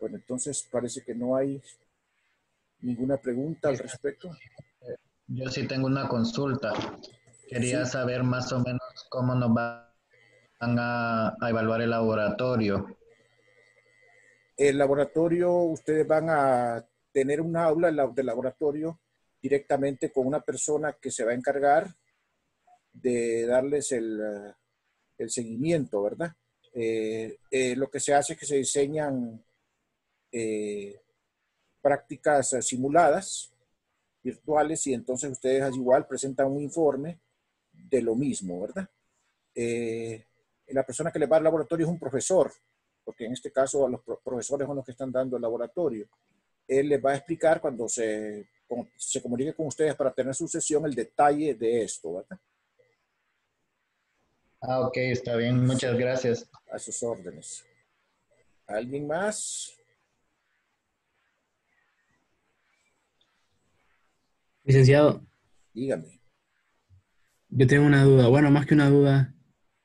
Bueno, entonces parece que no hay ninguna pregunta al respecto. Yo sí tengo una consulta. Quería Sí, saber más o menos cómo nos van a evaluar el laboratorio. el laboratorio, ustedes van a tener una aula de laboratorio directamente con una persona que se va a encargar de darles el seguimiento, ¿verdad? Lo que se hace es que se diseñan eh, prácticas simuladas, virtuales, y entonces ustedes igual presentan un informe de lo mismo, ¿verdad? Eh, la persona que le va al laboratorio es un profesor, porque en este caso los profesores son los que están dando el laboratorio. Él les va a explicar cuando se comunique con ustedes para tener su sesión el detalle de esto, ¿verdad? Ah, ok, está bien, Sí, muchas gracias. a sus órdenes. ¿Alguien más? Licenciado, Dígame. yo tengo una duda. Bueno, más que una duda,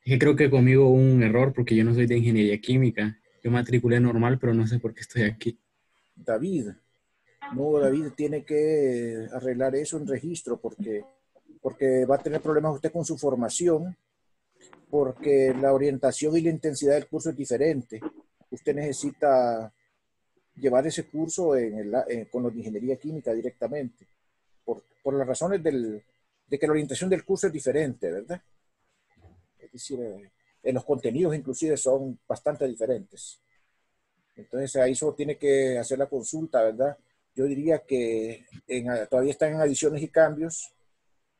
es que creo que conmigo hubo un error porque yo no soy de ingeniería química. Yo matriculé normal, pero no sé por qué estoy aquí. David. No, David tiene que arreglar eso en registro porque va a tener problemas usted con su formación, porque la orientación y la intensidad del curso es diferente. Usted necesita llevar ese curso con los de ingeniería química directamente, por las razones de que la orientación del curso es diferente, ¿verdad? Es decir, en los contenidos inclusive son bastante diferentes. Entonces ahí solo tiene que hacer la consulta, ¿verdad? Yo diría que todavía están en adiciones y cambios.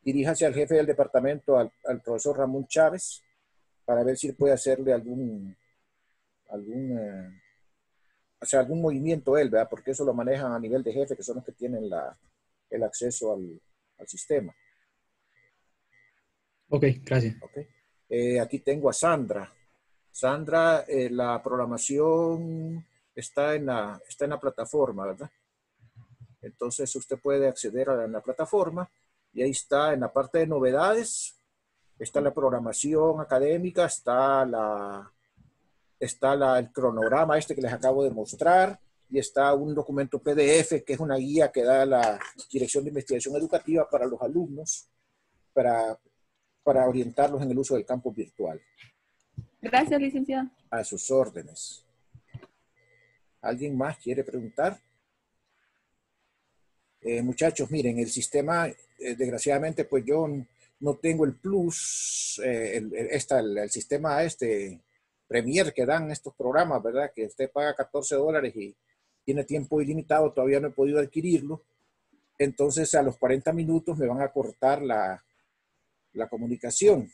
Diríjase al jefe del departamento, al profesor Ramón Chávez, para ver si puede hacerle algún, o sea, algún movimiento él, ¿verdad? Porque eso lo manejan a nivel de jefe, que son los que tienen el acceso al sistema. Ok, gracias. ¿Ok? Aquí tengo a Sandra. Sandra, la programación está en la plataforma, ¿verdad? Entonces usted puede acceder a la plataforma y ahí está en la parte de novedades, está la programación académica, el cronograma este que les acabo de mostrar y está un documento PDF que es una guía que da la Dirección de Investigación Educativa para los alumnos para, para orientarlos en el uso del campus virtual. Gracias, licenciado. A sus órdenes. ¿Alguien más quiere preguntar? Muchachos, miren, el sistema, desgraciadamente, pues yo no tengo el plus, el sistema Premier que dan estos programas, ¿verdad? Que usted paga $14 y tiene tiempo ilimitado, todavía no he podido adquirirlo. Entonces, a los 40 minutos me van a cortar la comunicación.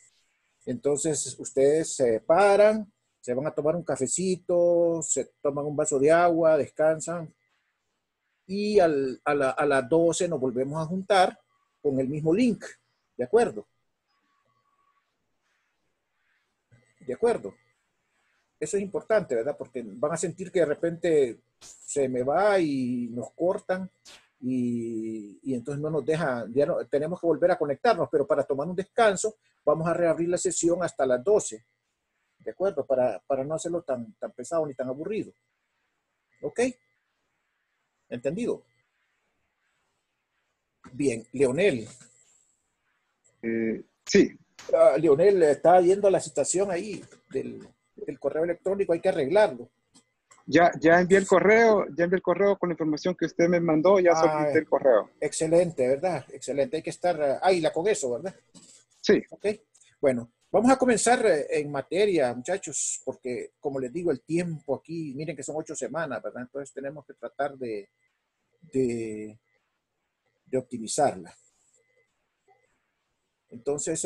Entonces, ustedes se paran, se van a tomar un cafecito, se toman un vaso de agua, descansan, y a las 12 nos volvemos a juntar con el mismo link. ¿De acuerdo? ¿De acuerdo? Eso es importante, ¿verdad? Porque van a sentir que de repente se me va y nos cortan y entonces no nos deja, ya no, tenemos que volver a conectarnos, pero para tomar un descanso vamos a reabrir la sesión hasta las 12. ¿De acuerdo? Para no hacerlo tan pesado ni tan aburrido. ¿Ok? ¿Entendido? Bien, Leonel. Sí, Leonel, está yendo a la situación ahí del correo electrónico, hay que arreglarlo. ya envié el correo con la información que usted me mandó, ya Ah, solicité el correo. excelente, ¿verdad? Excelente, hay que estar águila con eso, ¿verdad? Sí, Ok, bueno, vamos a comenzar en materia, muchachos, porque como les digo, el tiempo aquí, miren que son 8 semanas, ¿verdad? Entonces tenemos que tratar de, de optimizarla. Entonces,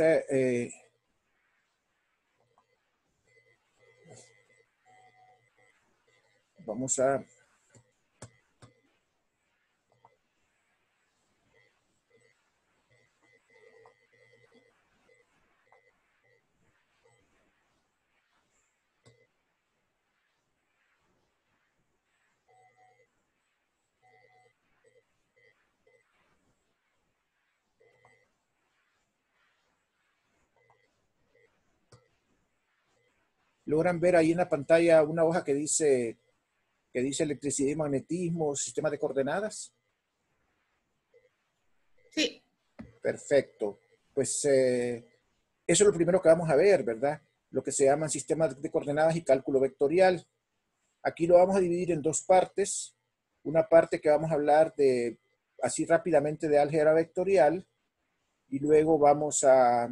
vamos a... Logran ver ahí en la pantalla una hoja que dice que dice electricidad y magnetismo, sistema de coordenadas. Sí. Perfecto. Pues eso es lo primero que vamos a ver, ¿verdad? Lo que se llaman sistemas de coordenadas y cálculo vectorial. Aquí lo vamos a dividir en dos partes. Una parte que vamos a hablar de, así rápidamente, de álgebra vectorial, y luego vamos a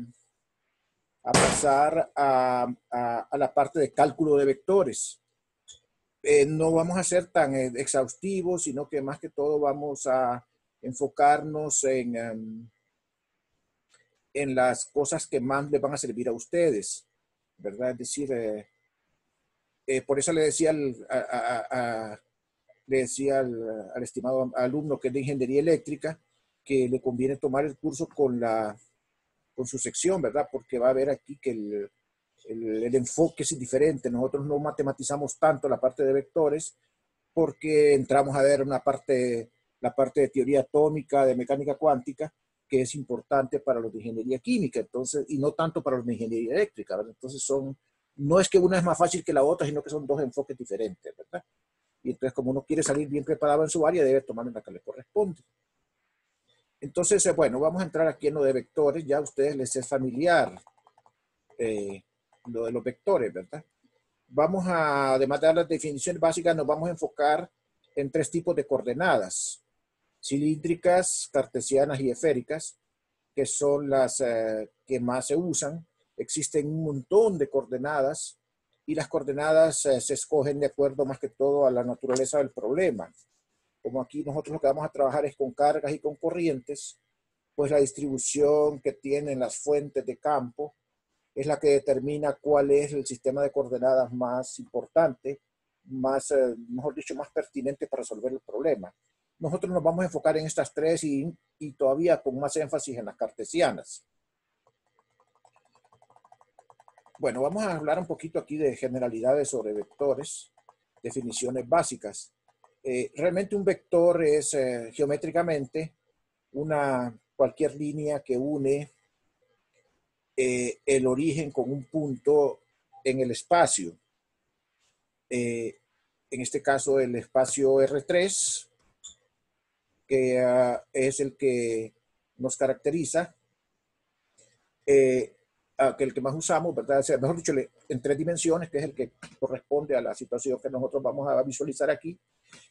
pasar a la parte de cálculo de vectores. No vamos a ser tan exhaustivos, sino que más que todo vamos a enfocarnos en las cosas que más les van a servir a ustedes, ¿verdad? Es decir, por eso le decía al estimado alumno que es de ingeniería eléctrica que le conviene tomar el curso con su sección, ¿verdad? Porque va a ver aquí que el enfoque es diferente. Nosotros no matematizamos tanto la parte de vectores porque entramos a ver la parte de teoría atómica, de mecánica cuántica, que es importante para los de ingeniería química, entonces, y no tanto para los de ingeniería eléctrica, ¿verdad? Entonces no es que una es más fácil que la otra, sino que son dos enfoques diferentes, ¿verdad? Y entonces, como uno quiere salir bien preparado en su área, debe tomar en la que le corresponde. Entonces, bueno, vamos a entrar aquí en lo de vectores. Ya a ustedes les es familiar lo de los vectores, ¿verdad? Además de dar las definiciones básicas, nos vamos a enfocar en tres tipos de coordenadas: cilíndricas, cartesianas y esféricas, que son las que más se usan. Existen un montón de coordenadas y las coordenadas se escogen de acuerdo más que todo a la naturaleza del problema. Como aquí nosotros lo que vamos a trabajar es con cargas y con corrientes, pues la distribución que tienen las fuentes de campo es la que determina cuál es el sistema de coordenadas más importante, mejor dicho, más pertinente para resolver el problema. Nosotros nos vamos a enfocar en estas tres y todavía con más énfasis en las cartesianas. Bueno, vamos a hablar un poquito aquí de generalidades sobre vectores, definiciones básicas. Realmente un vector es geométricamente cualquier línea que une el origen con un punto en el espacio. En este caso, el espacio R3, que es el que nos caracteriza, el que más usamos, ¿verdad? O sea, mejor dicho, en tres dimensiones, que es el que corresponde a la situación que nosotros vamos a visualizar aquí.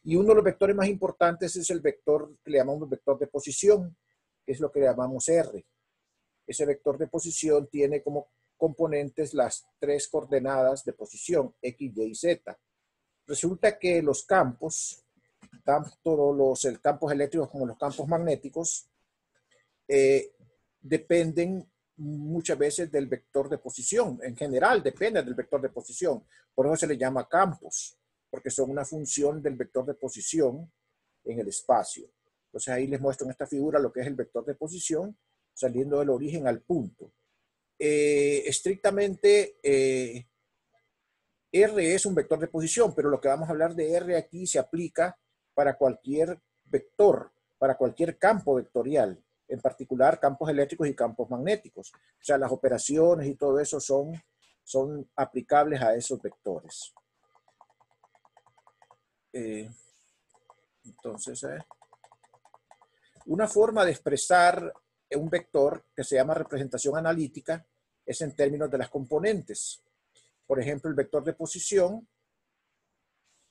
Y uno de los vectores más importantes es el vector que le llamamos vector de posición, que es lo que le llamamos R. Ese vector de posición tiene como componentes las tres coordenadas de posición, X, Y y Z. Resulta que los campos, tanto los campos eléctricos como los campos magnéticos, dependen muchas veces del vector de posición. En general dependen del vector de posición. Por eso se le llama campos, porque son una función del vector de posición en el espacio. Entonces ahí les muestro en esta figura lo que es el vector de posición saliendo del origen al punto. Estrictamente, R es un vector de posición, pero lo que vamos a hablar de R aquí se aplica para cualquier vector, para cualquier campo vectorial, en particular campos eléctricos y campos magnéticos. O sea, las operaciones y todo eso son aplicables a esos vectores. Entonces, una forma de expresar un vector que se llama representación analítica es en términos de las componentes. Por ejemplo, el vector de posición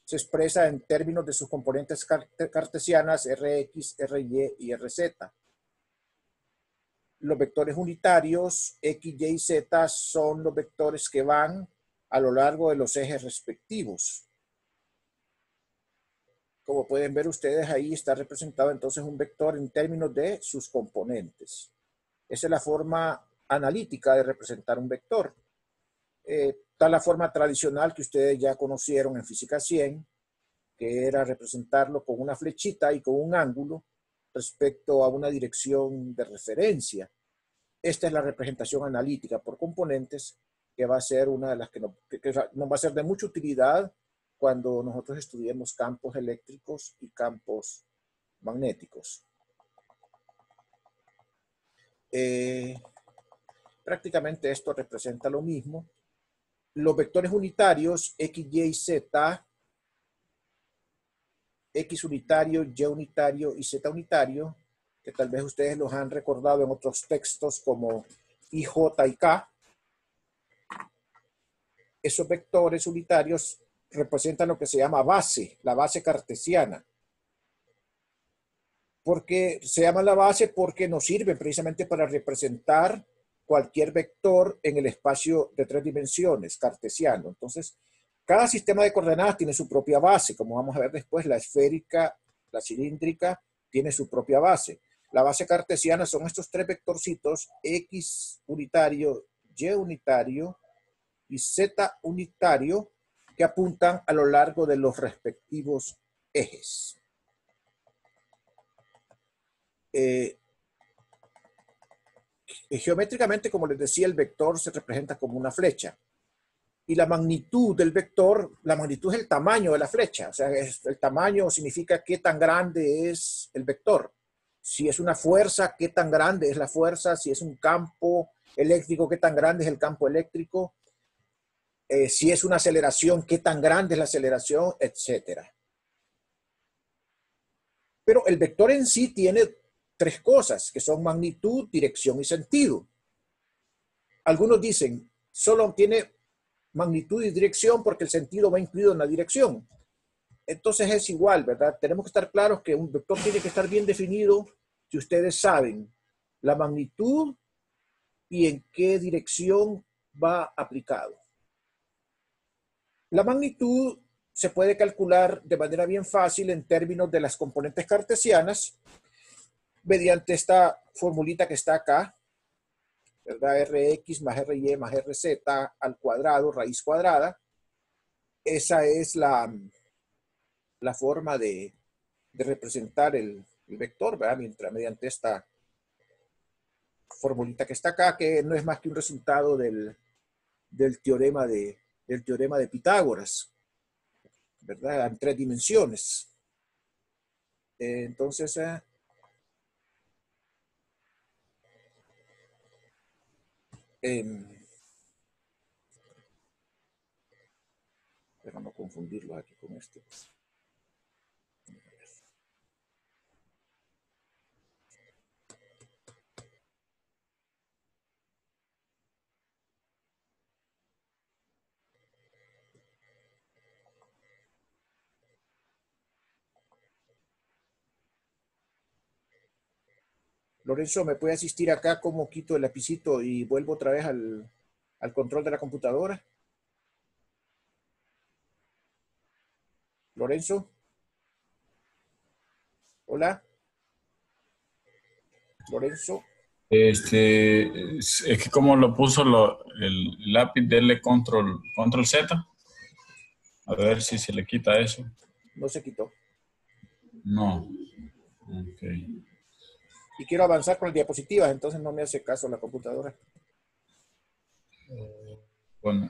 se expresa en términos de sus componentes cartesianas Rx, Ry y Rz. Los vectores unitarios X, Y y Z son los vectores que van a lo largo de los ejes respectivos. Como pueden ver ustedes, ahí está representado entonces un vector en términos de sus componentes. Esa es la forma analítica de representar un vector. Está la forma tradicional que ustedes ya conocieron en Física 100, que era representarlo con una flechita y con un ángulo respecto a una dirección de referencia. Esta es la representación analítica por componentes, que va a ser una de las que nos va a ser de mucha utilidad cuando nosotros estudiemos campos eléctricos y campos magnéticos. Prácticamente esto representa lo mismo. Los vectores unitarios X, Y, Z X unitario, Y unitario y Z unitario, que tal vez ustedes los han recordado en otros textos como IJ y K. Esos vectores unitarios representan lo que se llama base, la base cartesiana. Porque se llama la base porque nos sirve precisamente para representar cualquier vector en el espacio de 3 dimensiones cartesiano. Entonces, cada sistema de coordenadas tiene su propia base, como vamos a ver después. La esférica, la cilíndrica, tiene su propia base. La base cartesiana son estos 3 vectorcitos, X unitario, Y unitario y Z unitario, que apuntan a lo largo de los respectivos ejes. Geométricamente, como les decía, el vector se representa como una flecha. Y la magnitud del vector, la magnitud es el tamaño de la flecha. O sea, el tamaño significa qué tan grande es el vector. Si es una fuerza, qué tan grande es la fuerza. Si es un campo eléctrico, qué tan grande es el campo eléctrico. Si es una aceleración, qué tan grande es la aceleración, etcétera. Pero el vector en sí tiene 3 cosas, que son magnitud, dirección y sentido. Algunos dicen, solo tiene magnitud y dirección porque el sentido va incluido en la dirección. Entonces es igual, ¿verdad? Tenemos que estar claros que un vector tiene que estar bien definido si ustedes saben la magnitud y en qué dirección va aplicado. La magnitud se puede calcular de manera bien fácil en términos de las componentes cartesianas mediante esta formulita que está acá, ¿verdad? Rx más Ry más Rz al cuadrado, raíz cuadrada. Esa es la forma de representar el vector, ¿verdad? Mediante esta formulita que está acá, que no es más que un resultado del teorema de Pitágoras, ¿verdad? En 3 dimensiones. Entonces, para no confundirlo aquí con esto. Lorenzo, ¿me puede asistir acá como quito el lapicito y vuelvo otra vez al control de la computadora? Lorenzo. Hola. Lorenzo. Es que como lo puso el lápiz, dele control Z. A ver si se le quita eso. No se quitó. No. Ok. Y quiero avanzar con las diapositivas, entonces no me hace caso la computadora. Bueno,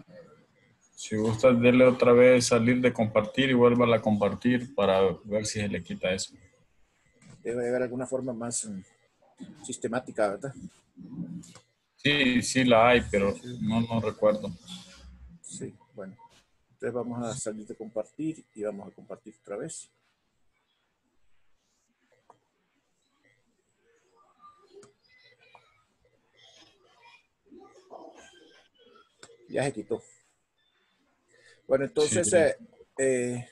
si gusta, dele otra vez salir de compartir y vuelva a compartir para ver si se le quita eso. Debe haber alguna forma más sistemática, ¿verdad? Sí, sí la hay, pero no recuerdo. Sí, bueno. Entonces vamos a salir de compartir y vamos a compartir otra vez. Ya se quitó. Bueno, entonces, Sí.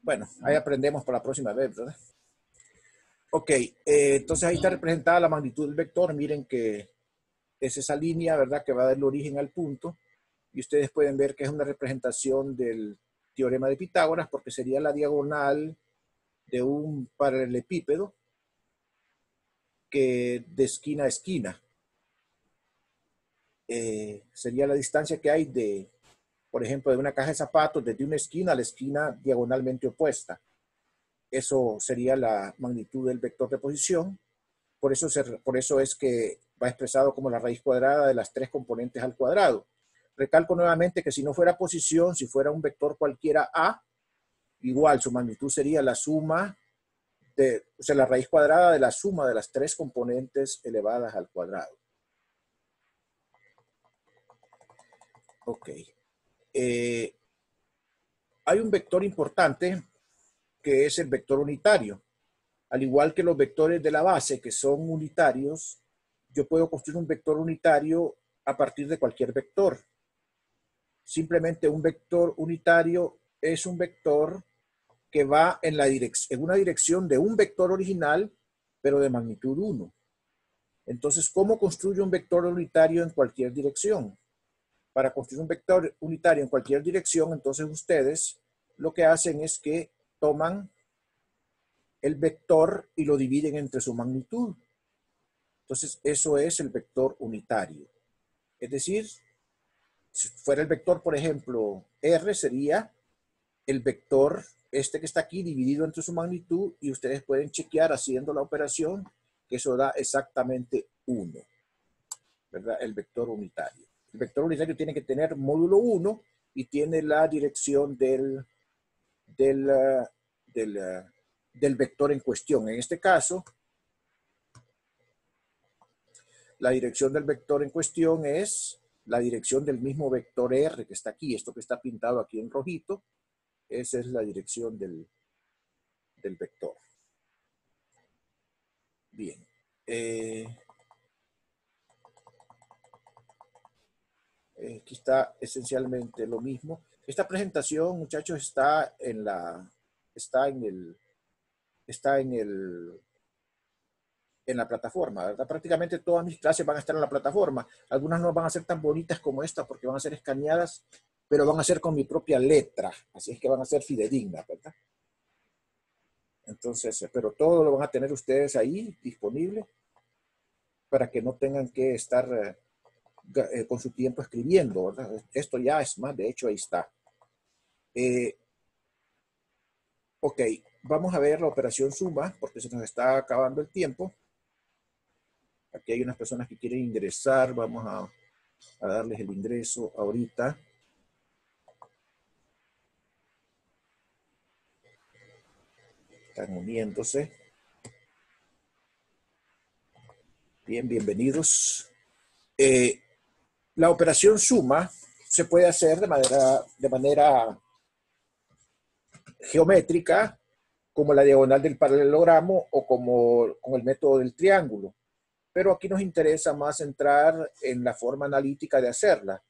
bueno, ahí aprendemos para la próxima vez, ¿verdad? Ok, entonces ahí está representada la magnitud del vector. Miren que es esa línea, ¿verdad? Que va a dar el origen al punto. Y ustedes pueden ver que es una representación del teorema de Pitágoras porque sería la diagonal de un paralelepípedo que de esquina a esquina. Sería la distancia que hay de, por ejemplo, de una caja de zapatos desde una esquina a la esquina diagonalmente opuesta. Eso sería la magnitud del vector de posición. Por eso es que va expresado como la raíz cuadrada de las 3 componentes al cuadrado. Recalco nuevamente que si no fuera posición, si fuera un vector cualquiera A, igual su magnitud sería la suma o sea, la raíz cuadrada de la suma de las 3 componentes elevadas al cuadrado. Ok. hay un vector importante que es el vector unitario. Al igual que los vectores de la base, que son unitarios, yo puedo construir un vector unitario a partir de cualquier vector. Simplemente un vector unitario es un vector que va en una dirección de un vector original, pero de magnitud 1. Entonces, ¿cómo construyo un vector unitario en cualquier dirección? Para construir un vector unitario en cualquier dirección, entonces ustedes lo que hacen es que toman el vector y lo dividen entre su magnitud. Entonces, eso es el vector unitario. Es decir, si fuera el vector, por ejemplo, R, sería el vector este que está aquí dividido entre su magnitud, y ustedes pueden chequear haciendo la operación que eso da exactamente 1, ¿verdad? El vector unitario. El vector unitario tiene que tener módulo 1 y tiene la dirección del vector en cuestión. En este caso, la dirección del vector en cuestión es la dirección del mismo vector R que está aquí. Esto que está pintado aquí en rojito, esa es la dirección del vector. Bien. Aquí está esencialmente lo mismo. Esta presentación, muchachos, está en la plataforma, ¿verdad? Prácticamente todas mis clases van a estar en la plataforma. Algunas no van a ser tan bonitas como esta porque van a ser escaneadas, pero van a ser con mi propia letra. Así es que van a ser fidedignas, ¿verdad? Entonces, pero todo lo van a tener ustedes ahí disponible para que no tengan que estar con su tiempo escribiendo, ¿verdad? Esto ya es más, de hecho ahí está. Ok, vamos a ver la operación suma porque se nos está acabando el tiempo. Aquí hay unas personas que quieren ingresar, vamos a darles el ingreso ahorita. Están uniéndose. Bien, bienvenidos. La operación suma se puede hacer de manera geométrica, como la diagonal del paralelogramo o como con el método del triángulo. Pero aquí nos interesa más entrar en la forma analítica de hacerla.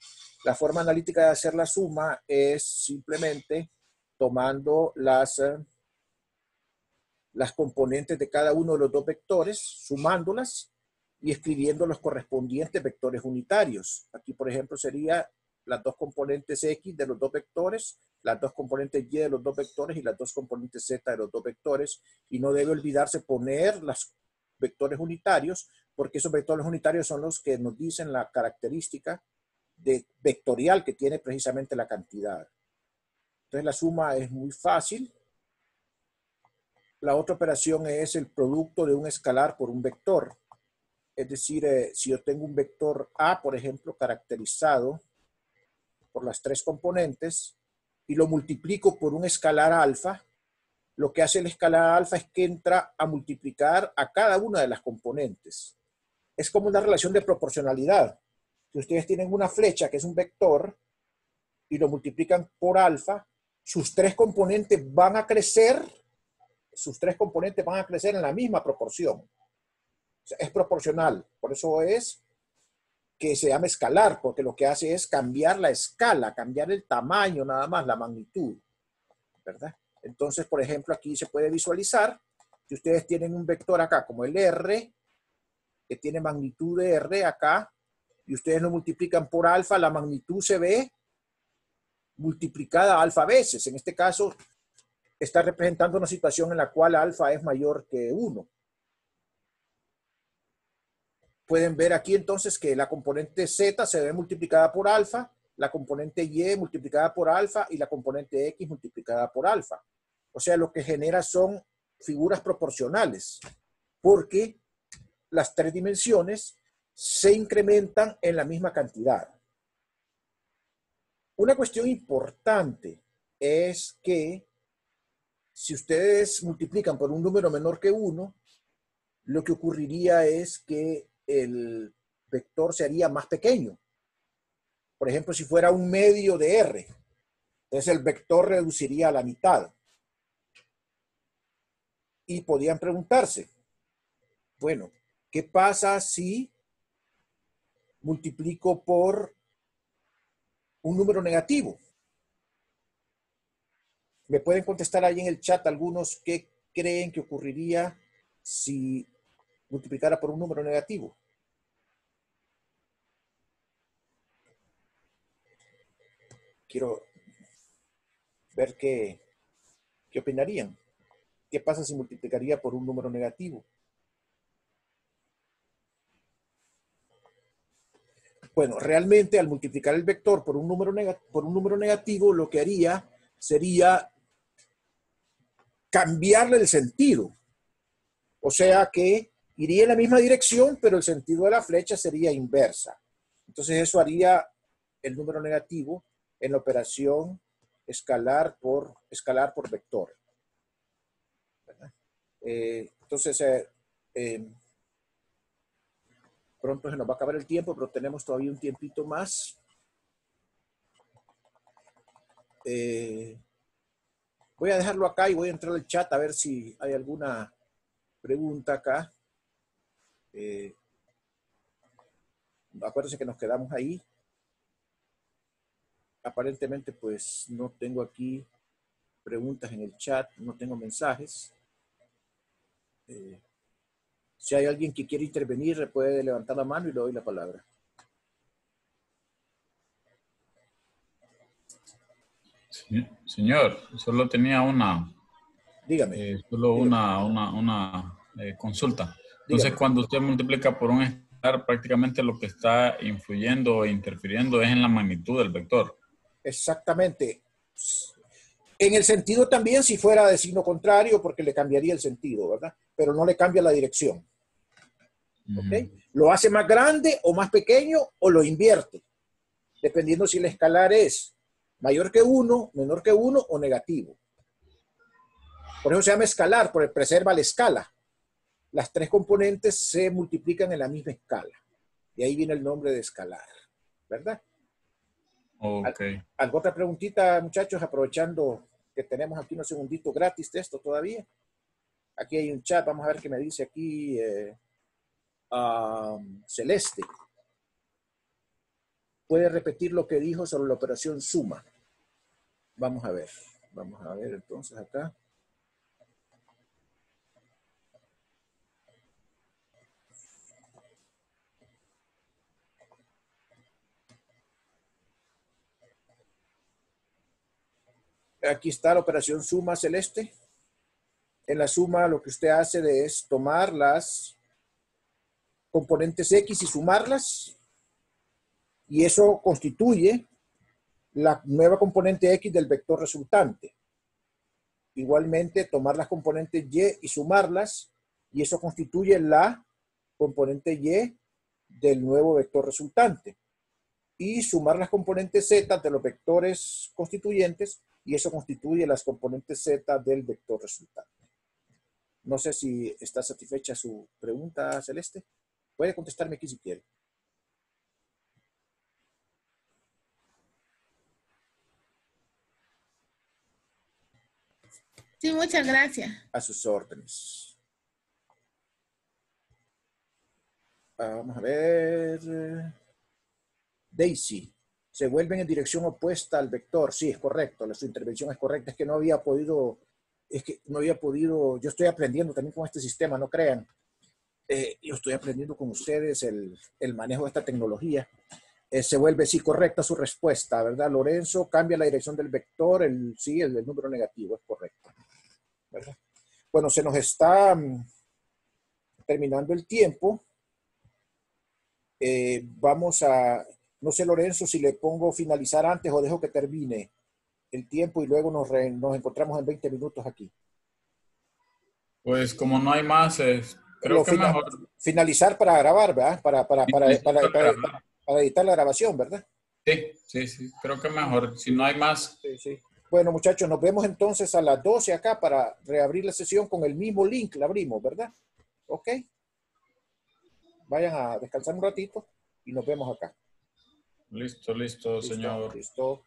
La forma analítica de hacer la suma es simplemente tomando las componentes de cada uno de los dos vectores, sumándolas y escribiendo los correspondientes vectores unitarios. Aquí, por ejemplo, sería las dos componentes X de los dos vectores, las dos componentes Y de los dos vectores y las dos componentes Z de los dos vectores. Y no debe olvidarse poner los vectores unitarios, porque esos vectores unitarios son los que nos dicen la característica vectorial que tiene precisamente la cantidad. Entonces la suma es muy fácil. La otra operación es el producto de un escalar por un vector. Es decir, si yo tengo un vector A, por ejemplo, caracterizado por las tres componentes, y lo multiplico por un escalar alfa, lo que hace el escalar alfa es que entra a multiplicar a cada una de las componentes. Es como una relación de proporcionalidad. Si ustedes tienen una flecha que es un vector y lo multiplican por alfa, sus tres componentes van a crecer en la misma proporción. O sea, es proporcional. Por eso es que se llama escalar, porque lo que hace es cambiar la escala, cambiar el tamaño nada más, la magnitud, ¿verdad? Entonces, por ejemplo, aquí se puede visualizar que ustedes tienen un vector acá como el R, que tiene magnitud de R acá, y ustedes lo multiplican por alfa, la magnitud se ve multiplicada alfa veces. En este caso, está representando una situación en la cual alfa es mayor que 1. Pueden ver aquí entonces que la componente Z se ve multiplicada por alfa, la componente Y multiplicada por alfa y la componente X multiplicada por alfa. O sea, lo que genera son figuras proporcionales, porque las tres dimensiones se incrementan en la misma cantidad. Una cuestión importante es que si ustedes multiplican por un número menor que 1, lo que ocurriría es que el vector se haría más pequeño. Por ejemplo, si fuera un medio de R. Entonces el vector reduciría a la mitad. Y podían preguntarse, bueno, ¿qué pasa si multiplico por un número negativo? ¿Me pueden contestar ahí en el chat algunos qué creen que ocurriría si multiplicara por un número negativo? Quiero ver qué opinarían. ¿Qué pasa si multiplicaría por un número negativo? Bueno, realmente al multiplicar el vector por un número negativo, lo que haría sería cambiarle el sentido. O sea que iría en la misma dirección, pero el sentido de la flecha sería inversa. Entonces eso haría el número negativo en la operación escalar por vector. Entonces, pronto se nos va a acabar el tiempo, pero tenemos todavía un tiempito más. Voy a dejarlo acá y voy a entrar al chat a ver si hay alguna pregunta acá. Acuérdense que nos quedamos ahí. Aparentemente, pues no tengo aquí preguntas en el chat, no tengo mensajes. Si hay alguien que quiere intervenir, puede levantar la mano y le doy la palabra. Sí, señor, solo tenía una, Dígame. solo Dígame. una consulta. Entonces, Dígame. cuando usted multiplica por un escalar, prácticamente lo que está influyendo o interfiriendo es en la magnitud del vector. Exactamente. En el sentido también si fuera de signo contrario, porque le cambiaría el sentido, ¿verdad? Pero no le cambia la dirección. ¿Ok? Lo hace más grande o más pequeño o lo invierte, dependiendo si el escalar es mayor que 1, menor que 1 o negativo. Por eso se llama escalar, porque preserva la escala. Las tres componentes se multiplican en la misma escala. Y ahí viene el nombre de escalar, ¿verdad? Ok. ¿Alguna otra preguntita, muchachos? Aprovechando que tenemos aquí unos segunditos gratis de esto todavía. Aquí hay un chat, vamos a ver qué me dice aquí Celeste. ¿Puede repetir lo que dijo sobre la operación suma? Vamos a ver entonces acá. Aquí está la operación suma, Celeste. En la suma lo que usted hace es tomar las componentes X y sumarlas, y eso constituye la nueva componente X del vector resultante. Igualmente, tomar las componentes Y y sumarlas, y eso constituye la componente Y del nuevo vector resultante. Y sumar las componentes Z de los vectores constituyentes, y eso constituye las componentes Z del vector resultante. No sé si está satisfecha su pregunta, Celeste. Puede contestarme aquí si quiere. Sí, muchas gracias. A sus órdenes. Vamos a ver. Daisy. Se vuelven en dirección opuesta al vector. Sí, es correcto. Su intervención es correcta. Es que no había podido, yo estoy aprendiendo también con este sistema, no crean. Yo estoy aprendiendo con ustedes el manejo de esta tecnología. Se vuelve, sí, correcta su respuesta, ¿verdad? Lorenzo cambia la dirección del vector, el número negativo, es correcto, ¿verdad? Bueno, se nos está terminando el tiempo. Vamos a, no sé, Lorenzo, si le pongo finalizar antes o dejo que termine el tiempo y luego nos encontramos en 20 minutos aquí. Pues como no hay más, creo que mejor. Finalizar para grabar, ¿verdad? Para editar la grabación, ¿verdad? Sí, creo que mejor. Si no hay más. Sí. Bueno, muchachos, nos vemos entonces a las 12 acá para reabrir la sesión con el mismo link, la abrimos, ¿verdad? Ok. Vayan a descansar un ratito y nos vemos acá. Listo, señor. Listo.